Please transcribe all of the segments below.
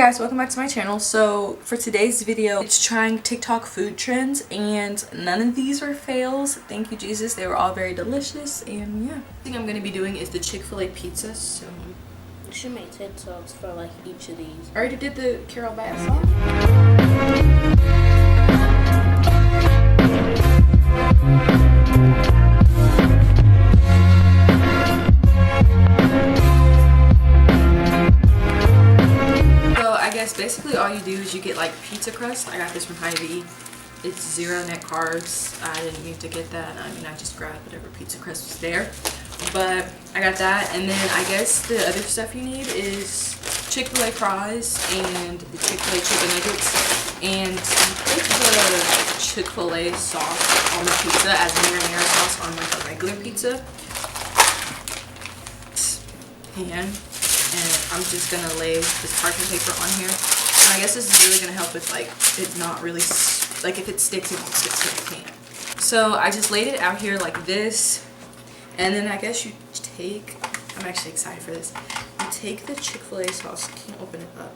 guys, welcome back to my channel. So for today's video, it's trying TikTok food trends, and none of these were fails. Thank you, Jesus. They were all very delicious, and yeah. The thing I'm going to be doing is the Chick-fil-A pizza. So you should make TikToks for like each of these. I already did the Carol Bass song. Basically all you do is you get like pizza crust. I got this from Hy-Vee. It's 0 net carbs. I didn't need to get that. I mean, I just grabbed whatever pizza crust was there. But I got that, and then I guess the other stuff you need is Chick-fil-A fries and the Chick-fil-A chicken nuggets, and you put the Chick-fil-A sauce on the pizza as marinara sauce on like a regular pizza. And I'm just gonna lay this parchment paper on here. And I guess this is really gonna help with like it not really, like if it sticks, it won't stick to the pan. So I just laid it out here like this, and then I guess you take, I'm actually excited for this, you take the Chick-fil-A sauce, you can open it up,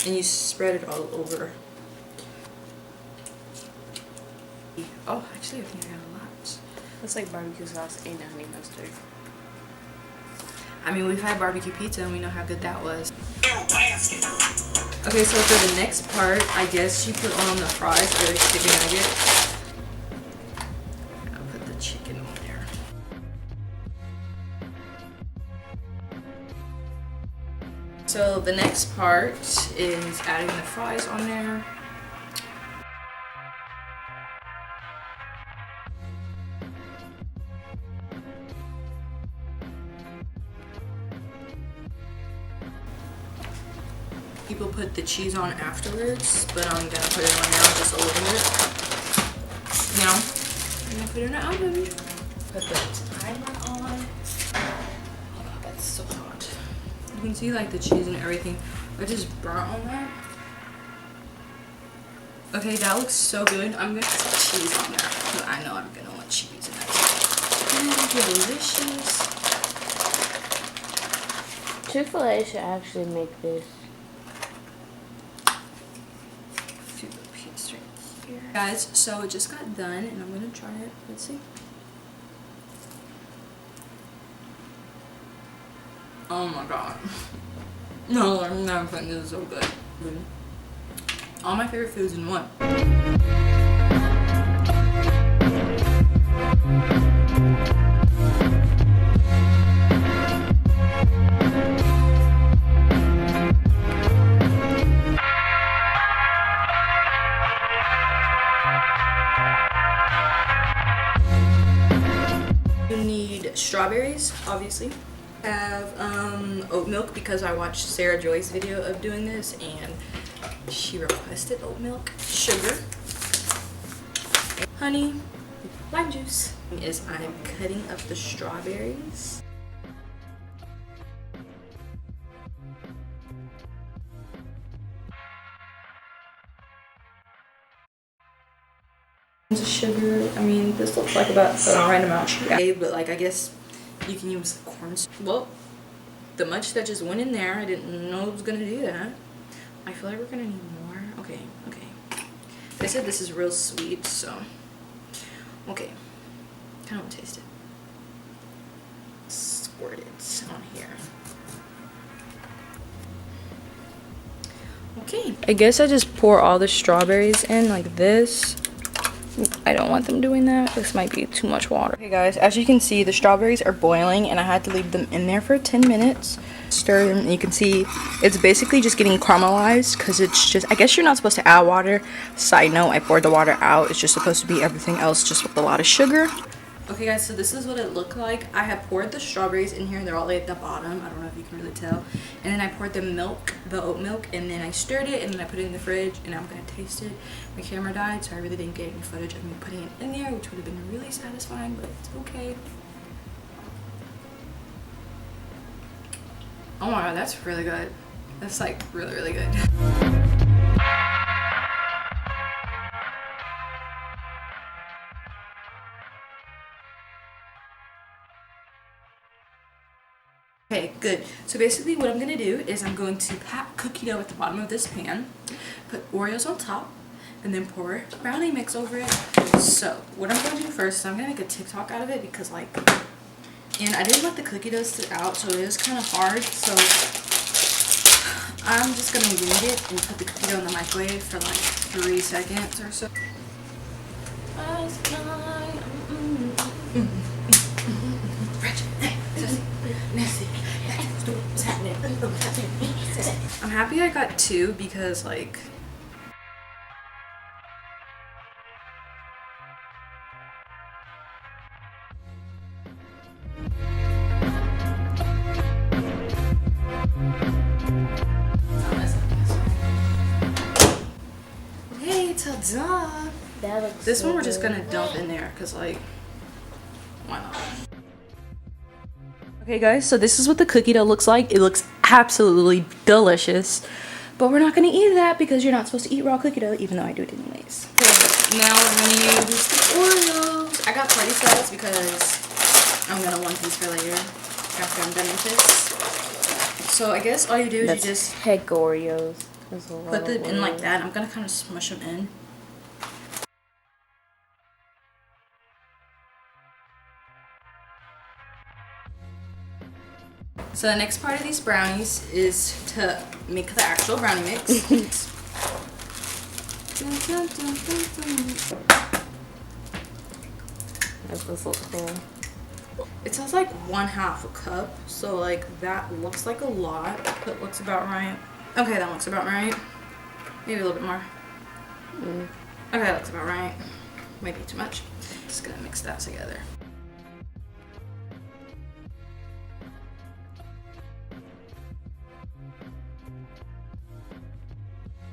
and you spread it all over. Oh, actually I think I got a lot. That's like barbecue sauce and honey mustard. I mean, we've had barbecue pizza and we know how good that was. Okay, so for the next part, I guess you put on the fries or the chicken nugget. I'll put the chicken on there. So the next part is adding the fries on there. People put the cheese on afterwards, but I'm gonna put it on now just a little bit. Now, I'm gonna put it in the oven. Put the timer on. Oh god, that's so hot. You can see like the cheese and everything. I just burnt on that. Okay, that looks so good. I'm gonna put some cheese on there because I know I'm gonna want cheese in that. Delicious. Chick-fil-A should actually make this. Guys, so it just got done and I'm gonna try it. Let's see. Oh my god. No, I'm not putting this is so good. All my favorite foods in one. You need strawberries, obviously. I have oat milk because I watched Sarah Joy's video of doing this and she requested oat milk. Sugar, honey, lime juice. I'm cutting up the strawberries. Sugar, I mean, this looks like about the right amount of sugar. But like, I guess you can use corn. Well, the much that just went in there, I didn't know it was gonna do that. I feel like we're gonna need more. Okay. They said this is real sweet, so okay. Kind of want to taste it. Squirt it on here. Okay. I guess I just pour all the strawberries in like this. I don't want them doing that. This might be too much water. Okay guys, as you can see, the strawberries are boiling and I had to leave them in there for 10 minutes. Stir them and you can see it's basically just getting caramelized because it's just, I guess you're not supposed to add water. Side note, I poured the water out. It's just supposed to be everything else just with a lot of sugar. Okay guys, so this is what it looked like. I have poured the strawberries in here. They're all at the bottom. I don't know if you can really tell. And then I poured the milk, the oat milk, and then I stirred it and then I put it in the fridge and I'm gonna taste it. My camera died, so I really didn't get any footage of me putting it in there, which would have been really satisfying, but it's okay. Oh my god, that's really good. That's like really good. Okay, good. So basically what I'm going to do is I'm going to pack cookie dough at the bottom of this pan, put Oreos on top, and then pour brownie mix over it. So what I'm going to do first is I'm going to make a TikTok out of it because like, and I didn't let the cookie dough sit out, so it is kind of hard. So I'm just going to wing it and put the cookie dough in the microwave for like 3 seconds or so. I'm happy I got 2 because like okay, ta-da! That looks This so one we're just good. gonna dump in there because like why not? Okay guys, so this is what the cookie dough looks like. It looks absolutely delicious. But we're not gonna eat that because you're not supposed to eat raw cookie dough, even though I do it anyways. Okay, now we're gonna use the Oreos. I got party size because I'm gonna one piece for later after I'm done with this. So I guess all you do is That's you just heck Oreos. put them in like that. I'm gonna kind of smush them in. So the next part of these brownies is to make the actual brownie mix. That's so cool. It sounds like 1/2 a cup, so like that looks like a lot. That looks about right. Okay, that looks about right. Maybe a little bit more. Okay, that looks about right. Maybe too much. Just gonna mix that together.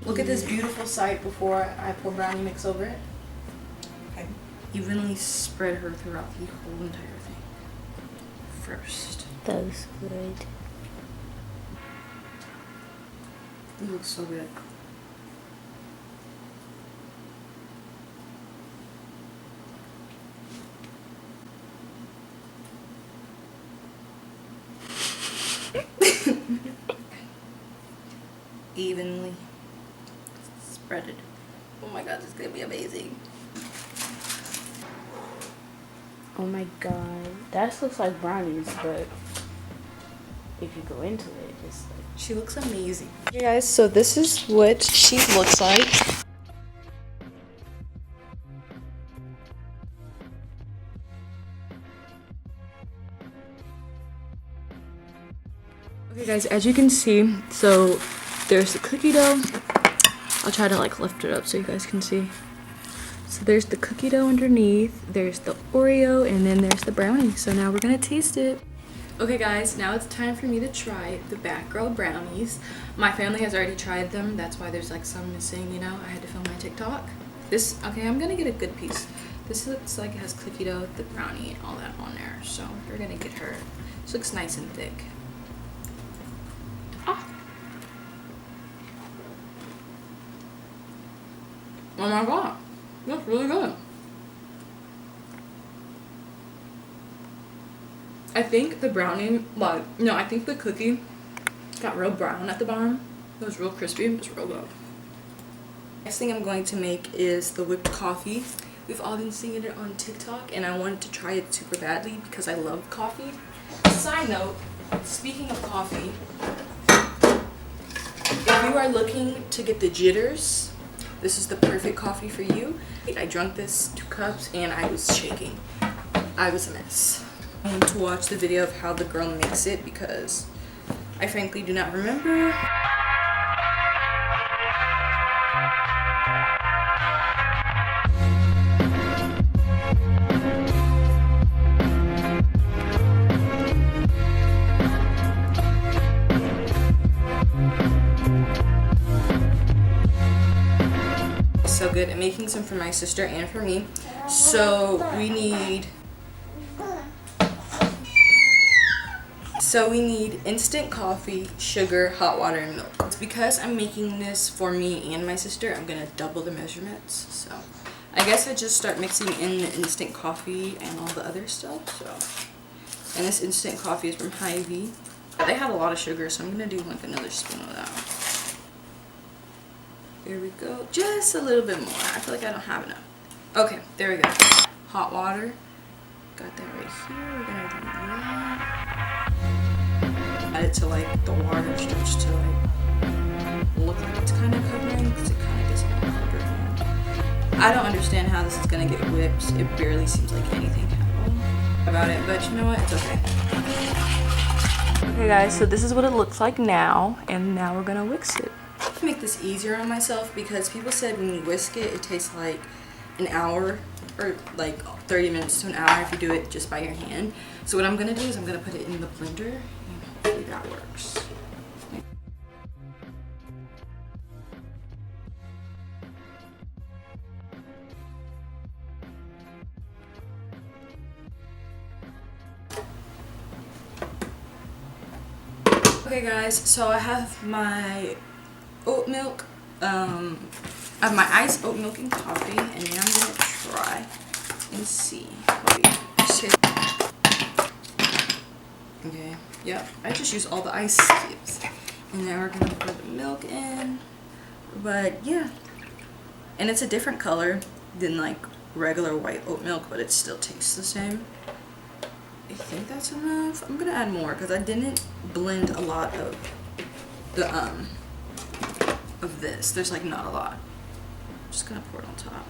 Look at this beautiful sight before I pour brownie mix over it. Okay. Evenly spread her throughout the whole entire thing. First. That was good. It looks so good. Evenly spread it. Oh my god, this is gonna be amazing. Oh my god. That looks like brownies, but if you go into it, it's like... She looks amazing. Hey guys, so this is what she looks like. Okay guys, as you can see, so there's the cookie dough. I'll try to like lift it up so you guys can see. So there's the cookie dough underneath, there's the Oreo, and then there's the brownie. So now we're gonna taste it. Okay guys, now it's time for me to try the Batgirl brownies. My family has already tried them, that's why there's like some missing, you know. I had to film my TikTok. Okay, I'm gonna get a good piece. This looks like it has cookie dough, the brownie, and all that on there. So we're gonna get her. This looks nice and thick. Oh my god, that's really good. I think the brownie, I think the cookie got real brown at the bottom. It was real crispy, it was real good. Next thing I'm going to make is the whipped coffee. We've all been seeing it on TikTok and I wanted to try it super badly because I love coffee. Side note, speaking of coffee, if you are looking to get the jitters, this is the perfect coffee for you. I drank this 2 cups and I was shaking. I was a mess. I want to watch the video of how the girl makes it because I frankly do not remember. So good. I'm making some for my sister and for me. So we need instant coffee, sugar, hot water, and milk. It's because I'm making this for me and my sister, I'm gonna double the measurements. So I guess I just start mixing in the instant coffee and all the other stuff. So, and this instant coffee is from Hy-Vee. They have a lot of sugar, so I'm gonna do like another spoon of that. There we go. Just a little bit more. I feel like I don't have enough. Okay, there we go. Hot water. Got that right here. We're gonna do that. Add it to like the water starts to like look like it's kind of covering, because it kind of doesn't cover it. I don't understand how this is gonna get whipped. It barely seems like anything happened about it, but you know what? It's okay. Okay guys, so this is what it looks like now, and now we're gonna whisk it. To make this easier on myself, because people said when you whisk it, it takes like an hour or like 30 minutes to an hour if you do it just by your hand. So what I'm gonna do is I'm gonna put it in the blender, and hopefully that works. Okay guys, so I have my oat milk, I have my iced oat milk and coffee, and now I'm gonna try and see. Okay, yep, I just use all the ice cubes. And now we're gonna put the milk in, but yeah. And it's a different color than like regular white oat milk, but it still tastes the same. I think that's enough. I'm gonna add more because I didn't blend a lot of the of this. There's like not a lot. I'm just gonna pour it on top.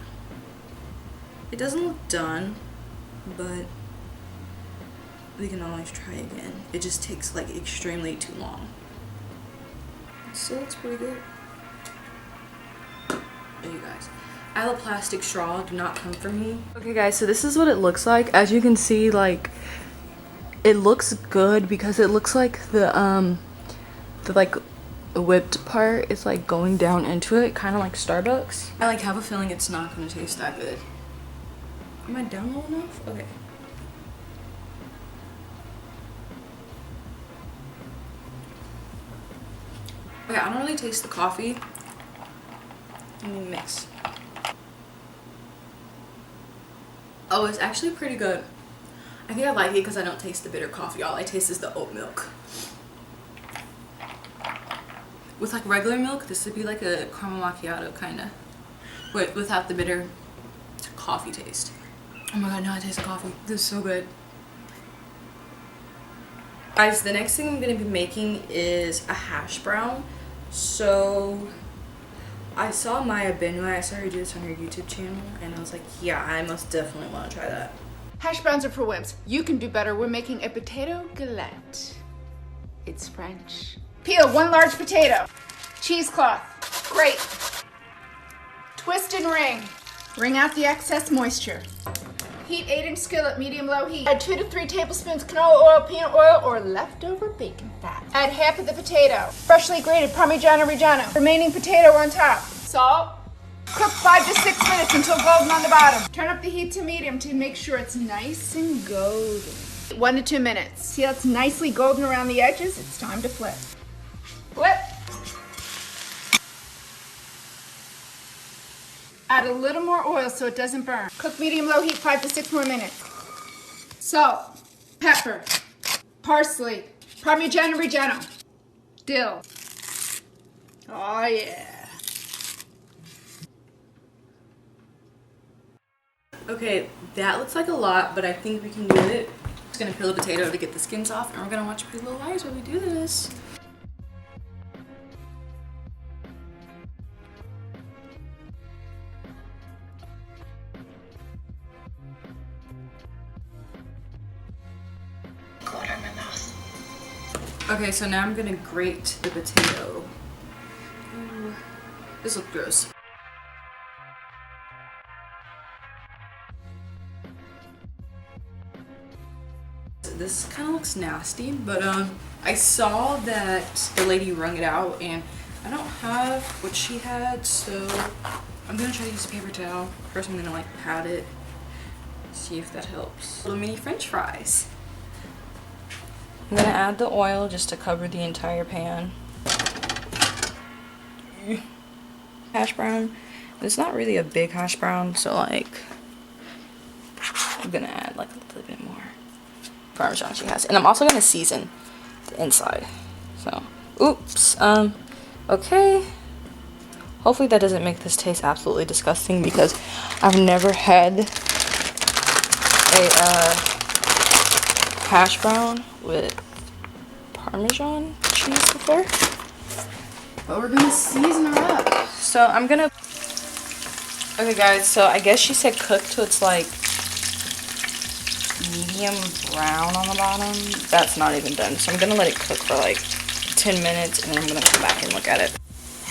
It doesn't look done, but we can always try again. It just takes like extremely too long. It still looks pretty good. There you guys. I have a plastic straw, do not come for me. Okay guys, so this is what it looks like. As you can see, like it looks good because it looks like the like whipped part is like going down into it, kind of like Starbucks. I like have a feeling it's not going to taste that good. Am I down low enough? Okay. Okay, I don't really taste the coffee. Let me mix. Oh, it's actually pretty good. I think I like it because I don't taste the bitter coffee. All I taste is the oat milk. With like regular milk, this would be like a caramel macchiato kind of. Wait, without the bitter coffee taste. Oh my god, now I taste coffee. This is so good. Guys, the next thing I'm going to be making is a hash brown. So I saw Maya Benway. I saw her do this on her YouTube channel, and I was like, yeah, I most definitely want to try that. Hash browns are for wimps. You can do better. We're making a potato galette. It's French. Peel 1 large potato. Cheesecloth. Grate. Twist and wring. Wring out the excess moisture. Heat 8-inch skillet, medium-low heat. Add 2 to 3 tablespoons canola oil, peanut oil, or leftover bacon fat. Add half of the potato. Freshly grated Parmigiano Reggiano. Remaining potato on top. Salt. Cook 5 to 6 minutes until golden on the bottom. Turn up the heat to medium to make sure it's nice and golden. 1 to 2 minutes. See how it's nicely golden around the edges? It's time to flip. Flip. Add a little more oil so it doesn't burn. Cook medium-low heat 5 to 6 more minutes. Salt, pepper, parsley, Parmigiano Reggiano, dill. Oh yeah. Okay, that looks like a lot, but I think we can do it. I'm just gonna peel the potato to get the skins off, and we're gonna watch Pretty Little Liars while we do this. Okay, so now I'm gonna grate the potato. Ooh, this looks gross. This kind of looks nasty, but I saw that the lady wrung it out, and I don't have what she had, so I'm gonna try to use a paper towel. First, I'm gonna like pat it, see if that helps. Little mini French fries. I'm gonna add the oil just to cover the entire pan. Hash brown. It's not really a big hash brown, so like I'm gonna add like a little bit more Parmesan she has. And I'm also gonna season the inside. So, oops. Okay. Hopefully that doesn't make this taste absolutely disgusting because I've never had a hash brown with Parmesan cheese before. But we're gonna season her up. So I'm gonna, okay guys, so I guess she said cook till it's like medium brown on the bottom. That's not even done. So I'm gonna let it cook for like 10 minutes and then I'm gonna come back and look at it.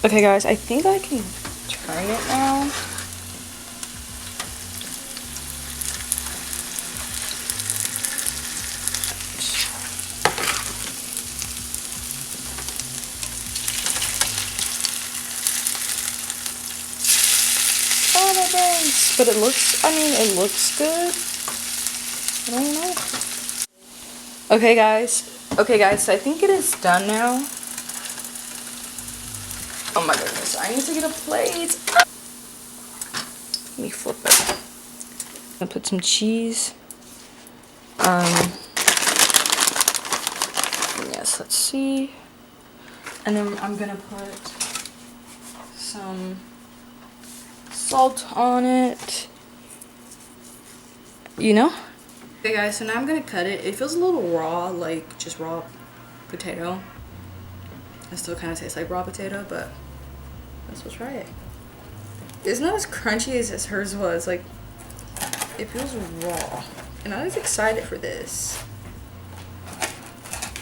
Okay guys, I think I can turn it now. Oh my goodness. But it looks, I mean, it looks good. I don't know. Okay guys, so I think it is done now. Oh my goodness, I need to get a plate. Let me flip it. I'm gonna put some cheese. Yes, let's see. And then I'm gonna put some salt on it. You know? Okay guys, so now I'm gonna cut it. It feels a little raw, like just raw potato. It still kind of tastes like raw potato, but let's try it. It's not as crunchy as hers was. Like, it feels raw. And I was excited for this.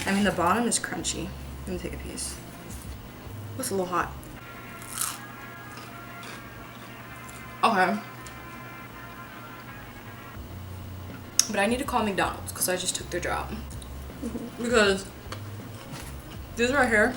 I mean, the bottom is crunchy. Let me take a piece. It's a little hot. Okay. But I need to call McDonald's because I just took their job. Because this right here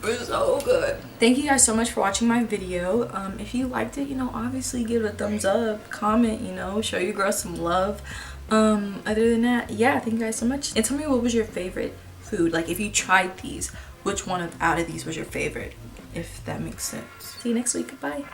is so good. Thank you guys so much for watching my video. If you liked it, you know, obviously give it a thumbs up, comment, you know, show your girl some love. Other than that, yeah, thank you guys so much. And tell me, what was your favorite food? Like, if you tried these, which one out of these was your favorite? If that makes sense. See you next week. Goodbye.